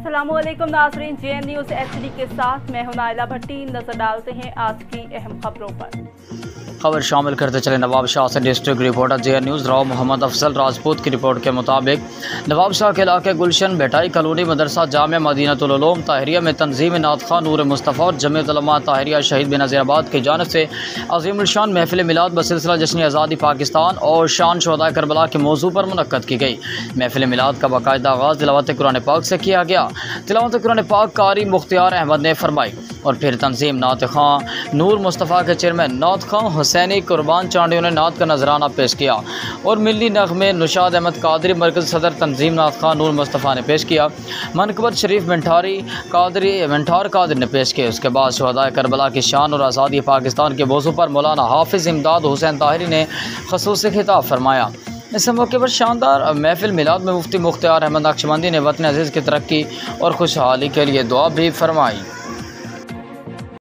अस्सलामुअलैकुम नाज़रीन, JN news HD के साथ मैं हूं नाइला भट्टी। नजर डालते हैं आज की अहम खबरों पर। खबर शामिल करते चले नवाब शाह से district reporter JN news Rao Mohammad Afzal Rajput की रिपोर्ट के मुताबिक नवाब शाह के इलाके गुलशन बेटाई कॉलोनी मदरसा जामिया मदीनतुल उलूम ताहिरिया में तंजीम नात खां नूर मुस्तफ़ा और जमीयत उलमा ताहिरिया शहीद बेनज़ीराबाद की जानिब से अज़ीमुल शान महफिल मिलाद बसिलसिला जश्न आज़ादी पाकिस्तान और शान शोहदा करबला के मौजू पर मुनक्कद की गई। महफिल मिलाद का बाकायदा आगाज़ तिलावत कुरान पाक से किया गया। तिलावत कुरान पाक कारी मुख्तियार अहमद ने फरमाई और फिर तंजीम नात खां नूर मुस्तफ़ा के चेयरमैन नात खां हुसैनी कुर्बान चांडियों ने नात का नजराना पेश किया और मिली नगमे नुशाद अहमद कादरी मरकज़ सदर तंजीम नात खां नूर मुस्तफ़ा ने पेश किया। मनकबत शरीफ मंठार कादरी ने पेश किया। उसके बाद शहदाए करबला की शान और आज़ादी पाकिस्तान के मौजू पर मौलाना हाफिज़ इमदाद हुसैन ताहिरी ने ख़ुसूसी खिताब फरमाया। इस मौके पर शानदार महफिल मिलाद में मुफ्ती मुख्तियार अहमद नक्शबंदी ने वतन अज़ीज़ की तरक्की और खुशहाली के लिए दुआ भी फरमाई।